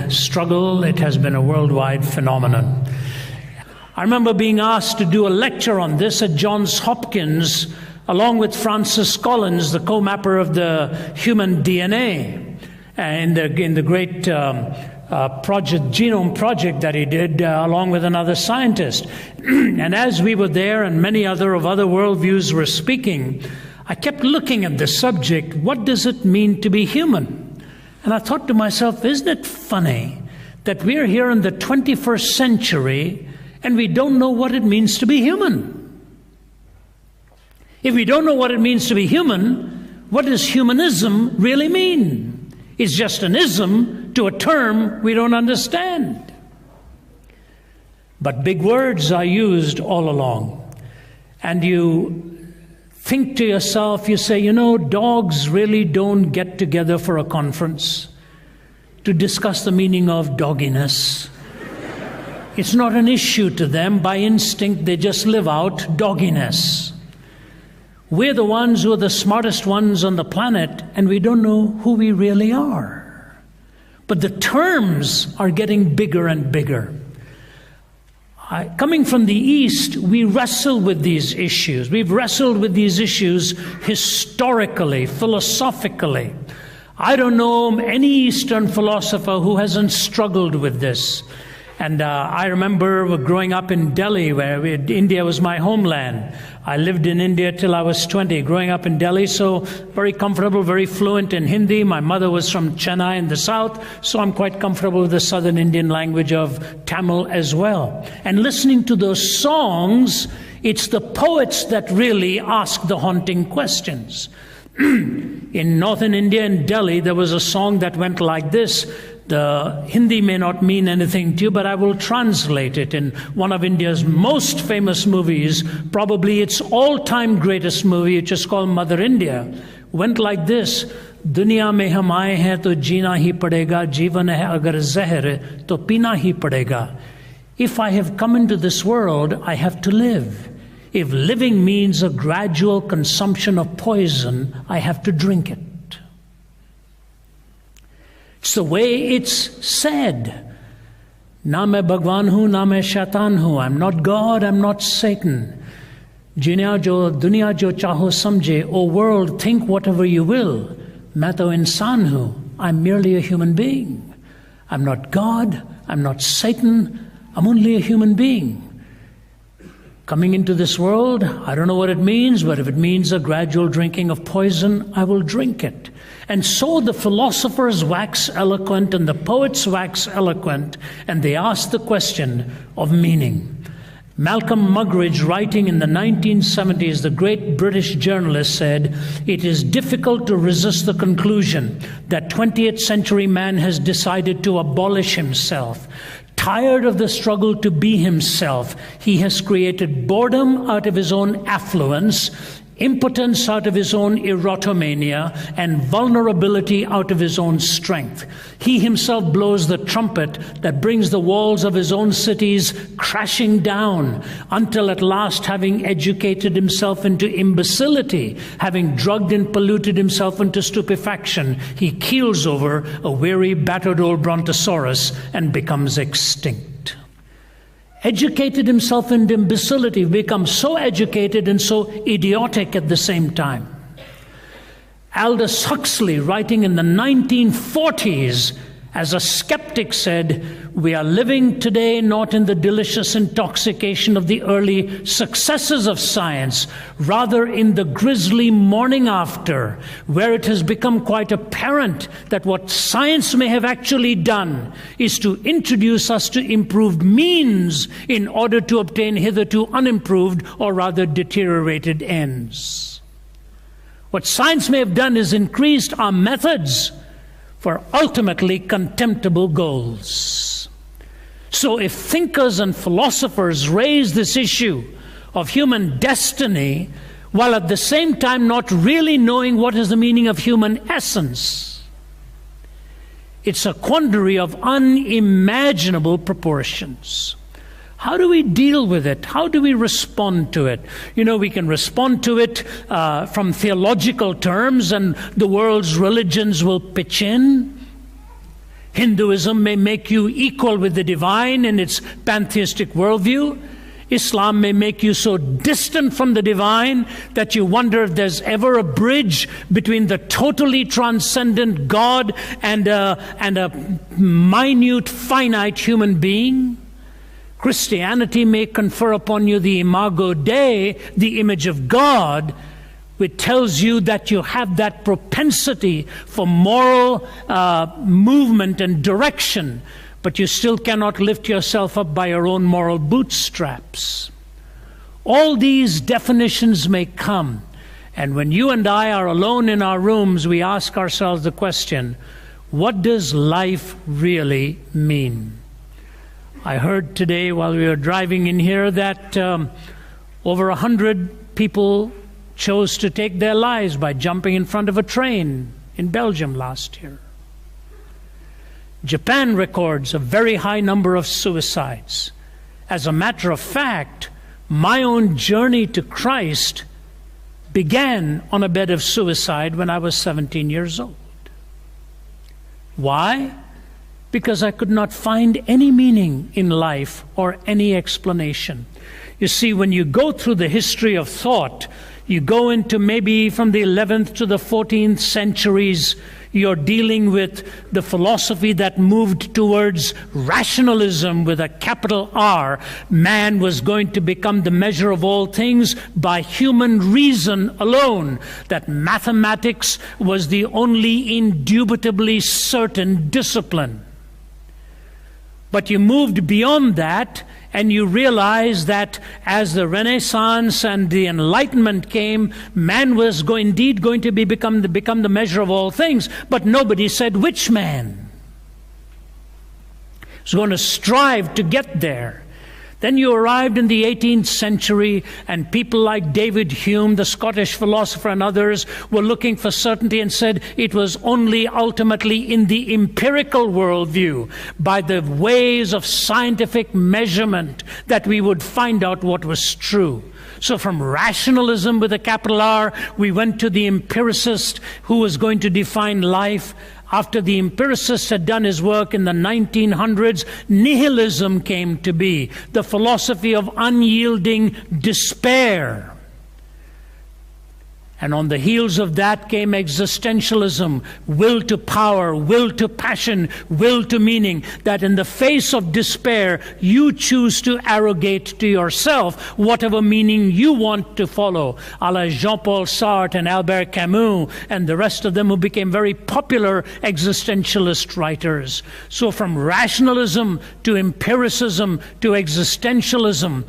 Struggle. It has been a worldwide phenomenon. I remember being asked to do a lecture on this at Johns Hopkins, along with Francis Collins, the co-mapper of the human DNA, in the great genome project that he did, along with another scientist. And as we were there, and many other worldviews were speaking, I kept looking at the subject. What does it mean to be human? And I thought to myself, isn't it funny that we're here in the 21st century and we don't know what it means to be human? If we don't know what it means to be human, what does humanism really mean? It's just an ism to a term we don't understand. But big words are used all along. And you think to yourself, you say, dogs really don't get together for a conference to discuss the meaning of dogginess. It's not an issue to them. By instinct, they just live out dogginess. We're the ones who are the smartest ones on the planet, and we don't know who we really are. But the terms are getting bigger and bigger. Coming from the East, we wrestle with these issues. We've wrestled with these issues historically, philosophically. I don't know any Eastern philosopher who hasn't struggled with this. And I remember growing up in Delhi, where India was my homeland. I lived in India till I was 20, growing up in Delhi, so very comfortable, very fluent in Hindi. My mother was from Chennai in the south, so I'm quite comfortable with the southern Indian language of Tamil as well. And listening to those songs, it's the poets that really ask the haunting questions. In northern India, in Delhi, there was a song that went like this. The Hindi may not mean anything to you, but I will translate it. In one of India's most famous movies, probably its all-time greatest movie, which is called Mother India, went like this. Duniya mein hum aaye hain to jeena hi padega, jeevan hai agar zahar to peena hi padega. If I have come into this world, I have to live. If living means a gradual consumption of poison, I have to drink it. It's the way it's said. Na main Bhagwan hu, na main shaitan hu. I'm not God, I'm not Satan. Duniya jo chaho samjhe. O world, think whatever you will. Main to insaan hu. I'm merely a human being. I'm not God, I'm not Satan, I'm only a human being. Coming into this world, I don't know what it means, but if it means a gradual drinking of poison, I will drink it. And so the philosophers wax eloquent and the poets wax eloquent, and they ask the question of meaning. Malcolm Muggeridge, writing in the 1970s, the great British journalist, said, "It is difficult to resist the conclusion that 20th century man has decided to abolish himself. Tired of the struggle to be himself, he has created boredom out of his own affluence, impotence out of his own erotomania, and vulnerability out of his own strength. He himself blows the trumpet that brings the walls of his own cities crashing down, until at last, having educated himself into imbecility, having drugged and polluted himself into stupefaction, he keels over a weary, battered old brontosaurus and becomes extinct." Educated himself into imbecility, becomes so educated and so idiotic at the same time. Aldous Huxley, writing in the 1940s, as a skeptic, said, "We are living today not in the delicious intoxication of the early successes of science, rather in the grisly morning after, where it has become quite apparent that what science may have actually done is to introduce us to improved means in order to obtain hitherto unimproved or rather deteriorated ends. What science may have done is increased our methods for ultimately contemptible goals." So if thinkers and philosophers raise this issue of human destiny, while at the same time not really knowing what is the meaning of human essence, it's a quandary of unimaginable proportions. How do we deal with it? How do we respond to it? We can respond to it from theological terms, and the world's religions will pitch in. Hinduism may make you equal with the divine in its pantheistic worldview. Islam may make you so distant from the divine that you wonder if there's ever a bridge between the totally transcendent God and a minute, finite human being. Christianity may confer upon you the imago Dei, the image of God, which tells you that you have that propensity for moral movement and direction, but you still cannot lift yourself up by your own moral bootstraps. All these definitions may come, and when you and I are alone in our rooms, we ask ourselves the question, what does life really mean? I heard today while we were driving in here that over 100 people chose to take their lives by jumping in front of a train in Belgium last year. Japan records a very high number of suicides. As a matter of fact, my own journey to Christ began on a bed of suicide when I was 17 years old. Why? Because I could not find any meaning in life or any explanation. You see, when you go through the history of thought, you go into maybe from the 11th to the 14th centuries, you're dealing with the philosophy that moved towards rationalism with a capital R. Man was going to become the measure of all things by human reason alone. That mathematics was the only indubitably certain discipline. But you moved beyond that, and you realize that as the Renaissance and the Enlightenment came, man was indeed going to become the measure of all things, but nobody said which man. He was going to strive to get there. Then you arrived in the 18th century, and people like David Hume, the Scottish philosopher, and others were looking for certainty and said it was only ultimately in the empirical worldview, by the ways of scientific measurement, that we would find out what was true. So from rationalism with a capital R, we went to the empiricist who was going to define life. After the empiricist had done his work in the 1900s, nihilism came to be, the philosophy of unyielding despair. And on the heels of that came existentialism, will to power, will to passion, will to meaning, that in the face of despair, you choose to arrogate to yourself whatever meaning you want to follow, a la Jean-Paul Sartre and Albert Camus and the rest of them who became very popular existentialist writers. So from rationalism to empiricism to existentialism,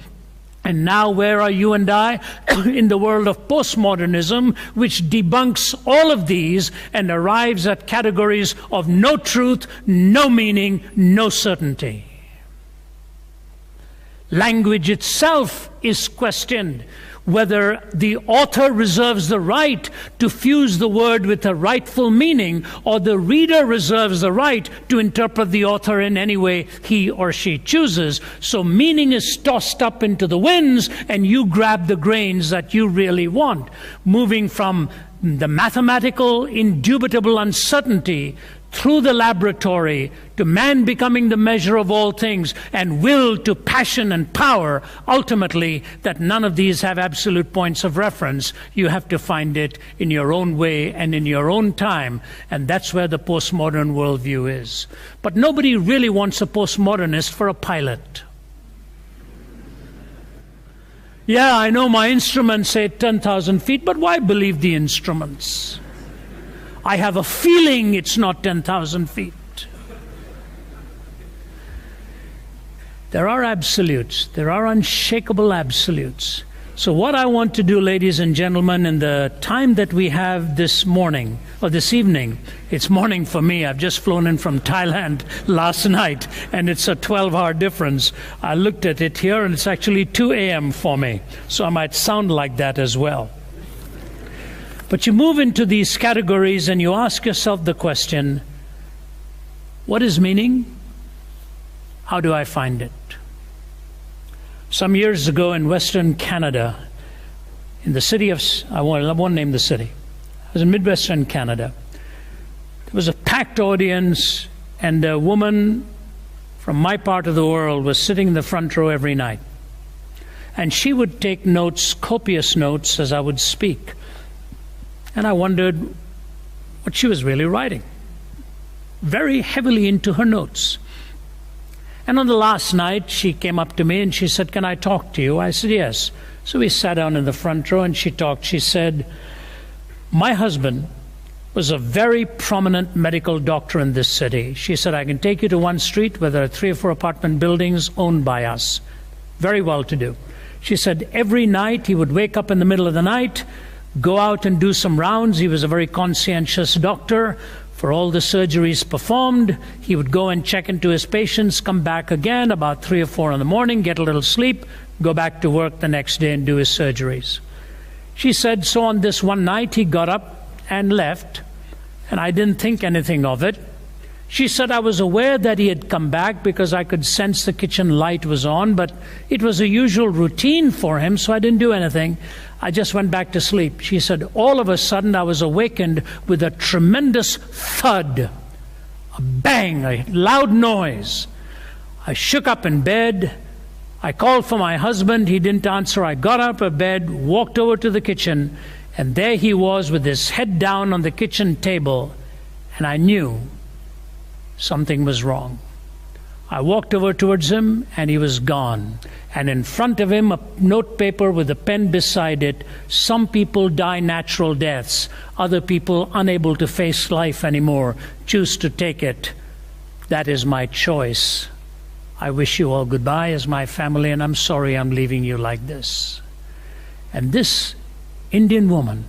and now where are you and I? In the world of postmodernism, which debunks all of these and arrives at categories of no truth, no meaning, no certainty. Language itself is questioned, whether the author reserves the right to fuse the word with a rightful meaning, or the reader reserves the right to interpret the author in any way he or she chooses. So meaning is tossed up into the winds, and you grab the grains that you really want, moving from the mathematical, indubitable uncertainty through the laboratory to man becoming the measure of all things, and will to passion and power, ultimately that none of these have absolute points of reference. You have to find it in your own way and in your own time, and that's where the postmodern worldview is. But nobody really wants a postmodernist for a pilot. Yeah, I know my instruments say 10,000 feet, but why believe the instruments? I have a feeling it's not 10,000 feet. There are absolutes. There are unshakable absolutes. So what I want to do, ladies and gentlemen, in the time that we have this morning, or this evening, it's morning for me. I've just flown in from Thailand last night, and it's a 12-hour difference. I looked at it here, and it's actually 2 a.m. for me. So I might sound like that as well. But you move into these categories and you ask yourself the question, what is meaning? How do I find it? Some years ago in Western Canada, in the city of, I won't name the city, it was in Midwestern Canada. There was a packed audience And a woman from my part of the world was sitting in the front row every night. And she would take notes, copious notes, as I would speak. And I wondered what she was really writing. Very heavily into her notes. And on the last night, she came up to me and she said, "Can I talk to you?" I said, "Yes." So we sat down in the front row and she talked. She said, "My husband was a very prominent medical doctor in this city." She said, "I can take you to one street where there are 3 or 4 apartment buildings owned by us. Very well to do." She said every night he would wake up in the middle of the night, go out and do some rounds. He was a very conscientious doctor. For all the surgeries performed, he would go and check into his patients, come back again about 3 or 4 in the morning, get a little sleep, go back to work the next day and do his surgeries. She said, so on this one night he got up and left, and I didn't think anything of it. She said, I was aware that he had come back because I could sense the kitchen light was on, but it was a usual routine for him, so I didn't do anything. I just went back to sleep. She said, all of a sudden I was awakened with a tremendous thud, a bang, a loud noise. I shook up in bed. I called for my husband. He didn't answer. I got up of bed, walked over to the kitchen, and there he was with his head down on the kitchen table, and I knew something was wrong. I walked over towards him, and he was gone. And in front of him, a note paper with a pen beside it. Some people die natural deaths. Other people, unable to face life anymore, choose to take it. That is my choice. I wish you all goodbye as my family, and I'm sorry I'm leaving you like this. And this Indian woman,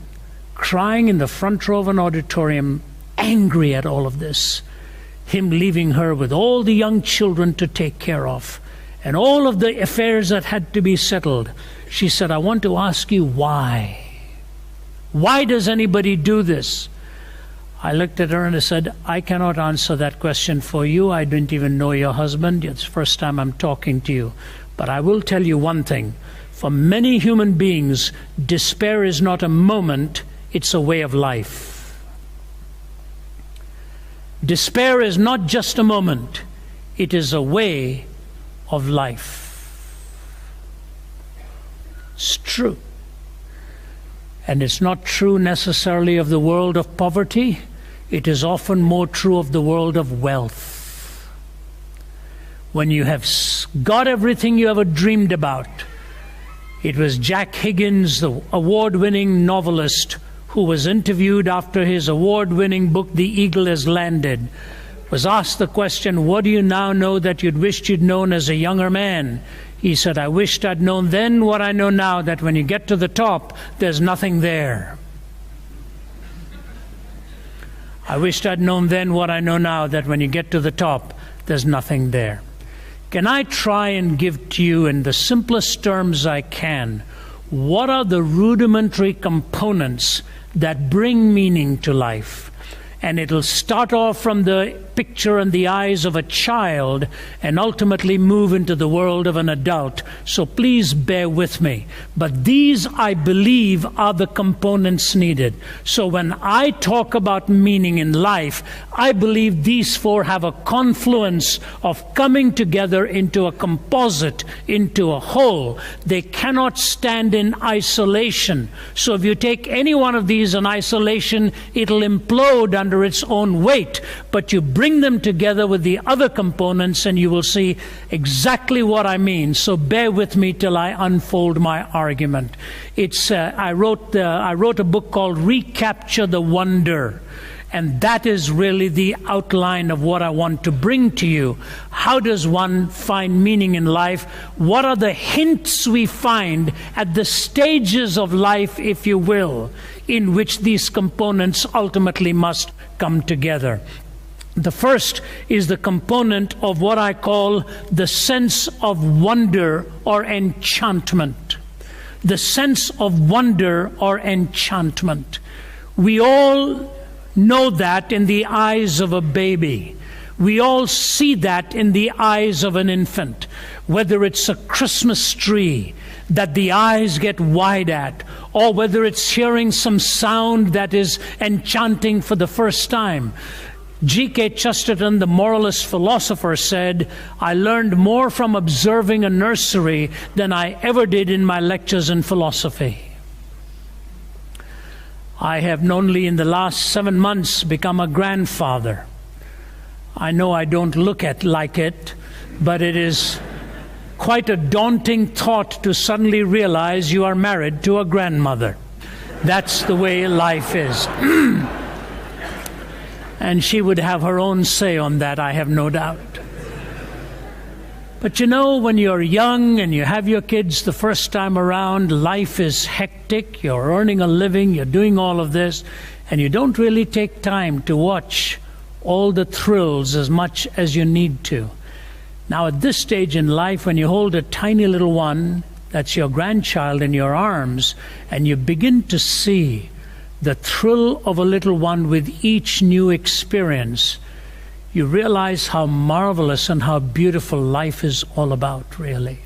crying in the front row of an auditorium, angry at all of this, him leaving her with all the young children to take care of, and all of the affairs that had to be settled. She said, I want to ask you why. Why does anybody do this? I looked at her and I said, I cannot answer that question for you. I didn't even know your husband. It's the first time I'm talking to you. But I will tell you one thing. For many human beings, despair is not a moment, it's a way of life. Despair is not just a moment, it is a way of life. It's true. And it's not true necessarily of the world of poverty. It is often more true of the world of wealth. When you have got everything you ever dreamed about. It was Jack Higgins, the award-winning novelist, who was interviewed after his award-winning book, The Eagle Has Landed, was asked the question, what do you now know that you'd wished you'd known as a younger man? He said, I wished I'd known then what I know now, that when you get to the top, there's nothing there. I wished I'd known then what I know now, that when you get to the top, there's nothing there. Can I try and give to you in the simplest terms I can, what are the rudimentary components that bring meaning to life? And it'll start off from the picture and the eyes of a child and ultimately move into the world of an adult. So please bear with me. But these, I believe, are the components needed. So when I talk about meaning in life, I believe these 4 have a confluence of coming together into a composite, into a whole. They cannot stand in isolation. So if you take any one of these in isolation, it'll implode under its own weight. But you bring them together with the other components and you will see exactly what I mean. So bear with me till I unfold my argument. I wrote a book called Recapture the Wonder. And that is really the outline of what I want to bring to you. How does one find meaning in life? What are the hints we find at the stages of life, if you will, in which these components ultimately must come together? The first is the component of what I call the sense of wonder or enchantment. The sense of wonder or enchantment. We all know that in the eyes of a baby. We all see that in the eyes of an infant. Whether it's a Christmas tree that the eyes get wide at, or whether it's hearing some sound that is enchanting for the first time. G.K. Chesterton, the moralist philosopher, said, "I learned more from observing a nursery than I ever did in my lectures in philosophy." I have only in the last 7 months become a grandfather. I know I don't look like it, but it is quite a daunting thought to suddenly realize you are married to a grandmother. That's the way life is. And she would have her own say on that, I have no doubt. But you know, when you're young and you have your kids the first time around, life is hectic, you're earning a living, you're doing all of this, and you don't really take time to watch all the thrills as much as you need to. Now at this stage in life, when you hold a tiny little one, that's your grandchild, in your arms, and you begin to see the thrill of a little one with each new experience, you realize how marvelous and how beautiful life is all about, really.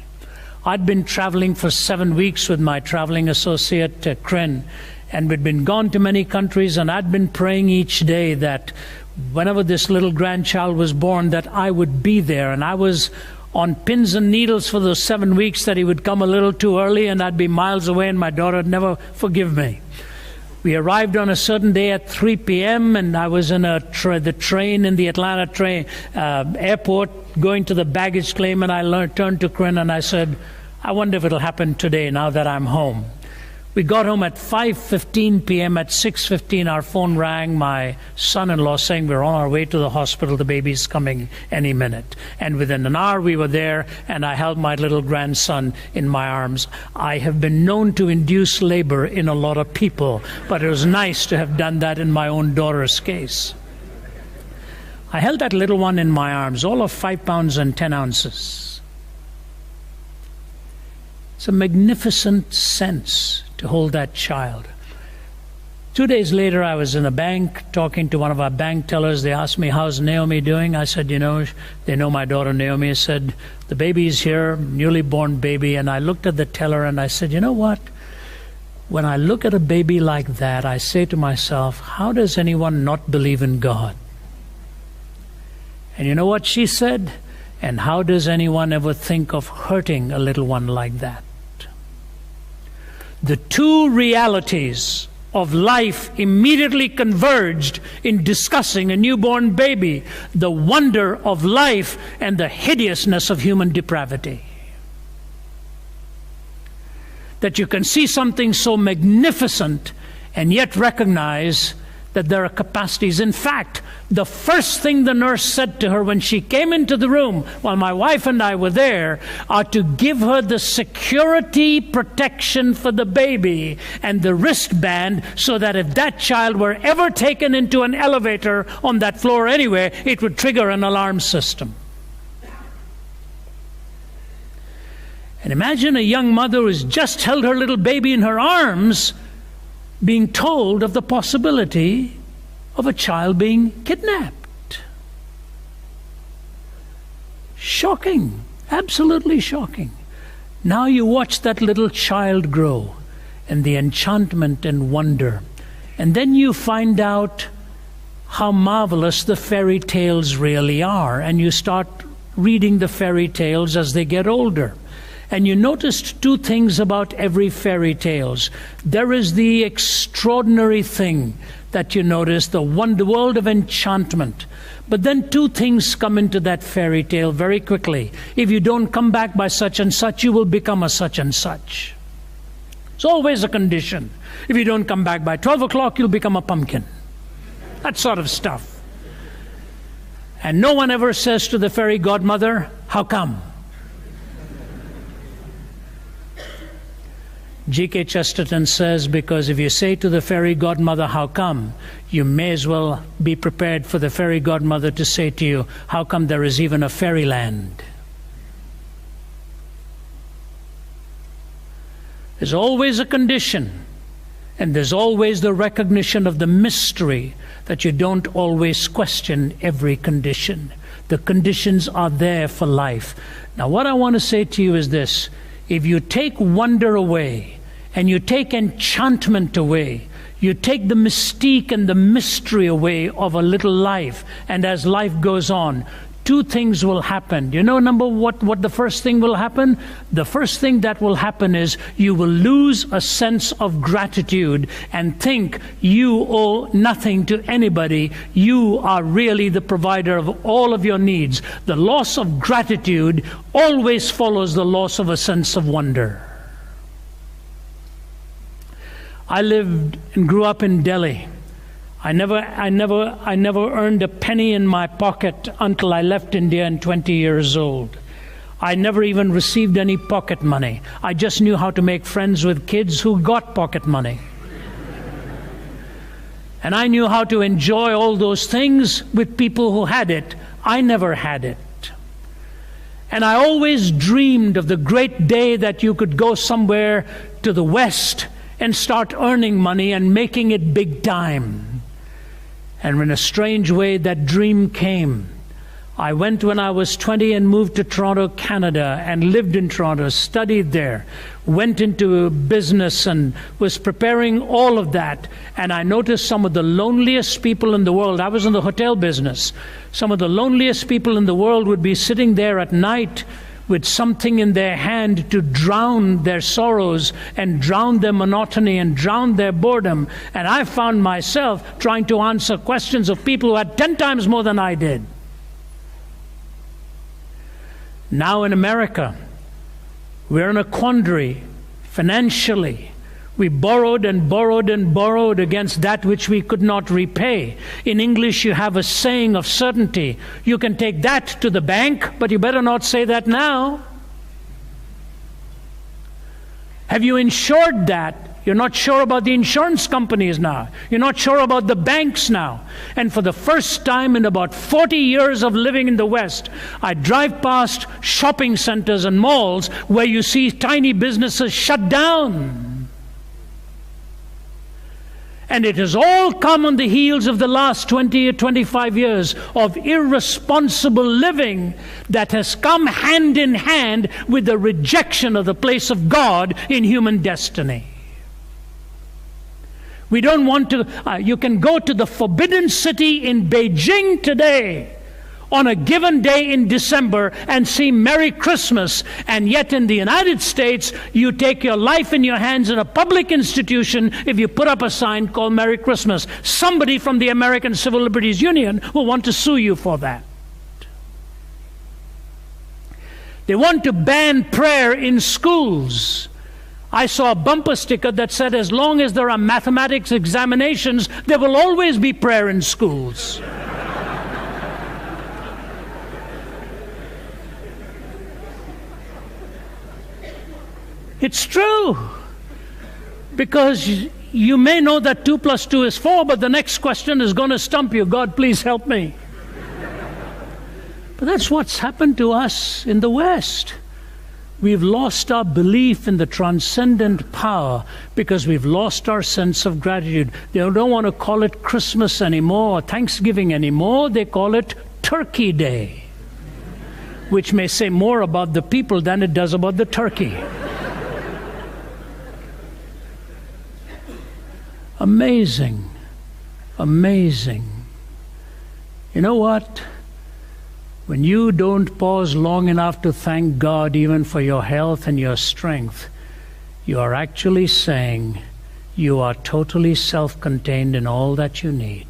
I'd been traveling for 7 weeks with my traveling associate, Kryn, and we'd been gone to many countries, and I'd been praying each day that whenever this little grandchild was born, that I would be there. And I was on pins and needles for those 7 weeks that he would come a little too early and I'd be miles away and my daughter would never forgive me. We arrived on a certain day at 3 p.m. and I was in the train in the Atlanta airport going to the baggage claim, and I turned to Kryn and I said, I wonder if it'll happen today now that I'm home. We got home at 5:15 p.m. At 6:15 our phone rang, my son-in-law saying we're on our way to the hospital, the baby's coming any minute. And within an hour we were there, and I held my little grandson in my arms. I have been known to induce labor in a lot of people, but it was nice to have done that in my own daughter's case. I held that little one in my arms, all of 5 pounds and 10 ounces. It's a magnificent sense to hold that child. 2 days later, I was in a bank talking to one of our bank tellers. They asked me, how's Naomi doing? I said, they know my daughter Naomi. I said, the baby's here, newly born baby. And I looked at the teller and I said, you know what? When I look at a baby like that, I say to myself, how does anyone not believe in God? And you know what she said? And how does anyone ever think of hurting a little one like that? The two realities of life immediately converged in discussing a newborn baby, the wonder of life and the hideousness of human depravity. That you can see something so magnificent and yet recognize that there are capacities. In fact, the first thing the nurse said to her when she came into the room, while my wife and I were there, are to give her the security protection for the baby and the wristband, so that if that child were ever taken into an elevator on that floor anywhere, it would trigger an alarm system. And imagine a young mother who's just held her little baby in her arms being told of the possibility of a child being kidnapped. Shocking, absolutely shocking. Now you watch that little child grow, and the enchantment and wonder. And then you find out how marvelous the fairy tales really are, and you start reading the fairy tales as they get older. And you noticed two things about every fairy tales. There is the extraordinary thing that you notice, the world of enchantment. But then two things come into that fairy tale very quickly. If you don't come back by such and such, you will become a such and such. It's always a condition. If you don't come back by 12 o'clock, you'll become a pumpkin. That sort of stuff. And no one ever says to the fairy godmother, how come? G.K. Chesterton says, because if you say to the fairy godmother, how come, you may as well be prepared for the fairy godmother to say to you, how come there is even a fairyland? There's always a condition, and there's always the recognition of the mystery that you don't always question every condition. The conditions are there for life. Now, what I want to say to you is this. If you take wonder away and you take enchantment away, You take the mystique and the mystery away of a little life, and as life goes on, two things will happen. You know, what the first thing will happen? The first thing that will happen is you will lose a sense of gratitude and think you owe nothing to anybody. You are really the provider of all of your needs. The loss of gratitude always follows the loss of a sense of wonder. I lived and grew up in Delhi. I never earned a penny in my pocket until I left India at 20 years old. I never even received any pocket money. I just knew how to make friends with kids who got pocket money. And I knew how to enjoy all those things with people who had it. I never had it. And I always dreamed of the great day that you could go somewhere to the West and start earning money and making it big time. And in a strange way, that dream came. I went when I was 20 and moved to Toronto, Canada, and lived in Toronto, studied there, went into business and was preparing all of that. And I noticed some of the loneliest people in the world. I was in the hotel business. Some of the loneliest people in the world would be sitting there at night with something in their hand to drown their sorrows and drown their monotony and drown their boredom. And I found myself trying to answer questions of people who had 10 times more than I did. Now in America, we're in a quandary financially. We borrowed and borrowed and borrowed against that which we could not repay. In English, you have a saying of certainty. You can take that to the bank, but you better not say that now. Have you insured that? You're not sure about the insurance companies now. You're not sure about the banks now. And for the first time in about 40 years of living in the West, I drive past shopping centers and malls where you see tiny businesses shut down. And it has all come on the heels of the last 20 or 25 years of irresponsible living that has come hand in hand with the rejection of the place of God in human destiny. We don't want to, you can go to the Forbidden City in Beijing today on a given day in December and see Merry Christmas, and yet in the United States you take your life in your hands in a public institution if you put up a sign called Merry Christmas. Somebody from the American Civil Liberties Union will want to sue you for that. They want to ban prayer in schools. I saw a bumper sticker that said, as long as there are mathematics examinations, there will always be prayer in schools. It's true. Because you may know that 2 + 2 is 4, but the next question is going to stump you. God, please help me. But that's what's happened to us in the West. We've lost our belief in the transcendent power because we've lost our sense of gratitude. They don't want to call it Christmas anymore or Thanksgiving anymore. They call it Turkey Day, which may say more about the people than it does about the turkey. Amazing. Amazing. You know what? When you don't pause long enough to thank God even for your health and your strength, you are actually saying you are totally self-contained in all that you need.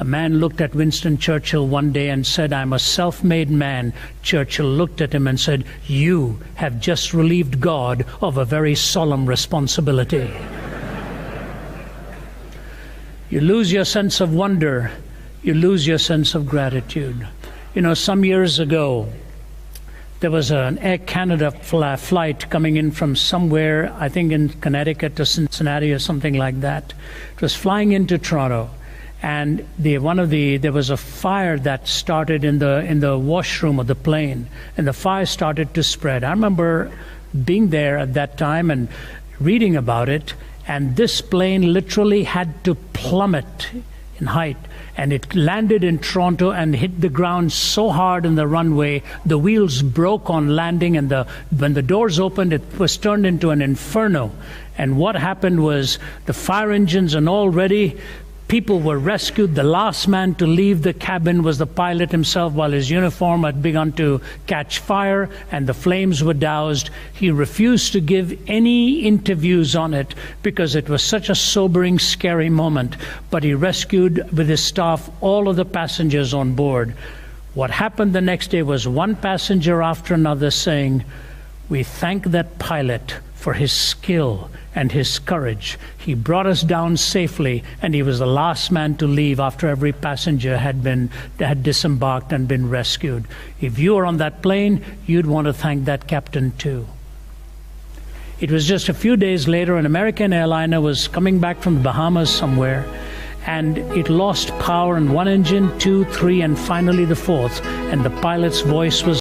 A man looked at Winston Churchill one day and said, "I'm a self-made man." Churchill looked at him and said, "You have just relieved God of a very solemn responsibility." You lose your sense of wonder, you lose your sense of gratitude. You know, some years ago, there was an Air Canada flight coming in from somewhere, I think in Connecticut to Cincinnati or something like that. It was flying into Toronto, and there was a fire that started in the washroom of the plane, and the fire started to spread. I remember being there at that time and reading about it, and this plane literally had to plummet in height, and it landed in Toronto and hit the ground so hard in the runway, the wheels broke on landing, and when the doors opened, it was turned into an inferno. And what happened was the fire engines and all ready. People were rescued. The last man to leave the cabin was the pilot himself, while his uniform had begun to catch fire and the flames were doused. He refused to give any interviews on it because it was such a sobering, scary moment. But he rescued with his staff all of the passengers on board. What happened the next day was one passenger after another saying, "We thank that pilot for his skill and his courage. He brought us down safely, and he was the last man to leave after every passenger had disembarked and been rescued." If you were on that plane, you'd want to thank that captain too. It was just a few days later, an American airliner was coming back from the Bahamas somewhere, and it lost power in one engine, two, three, and finally the fourth, and the pilot's voice was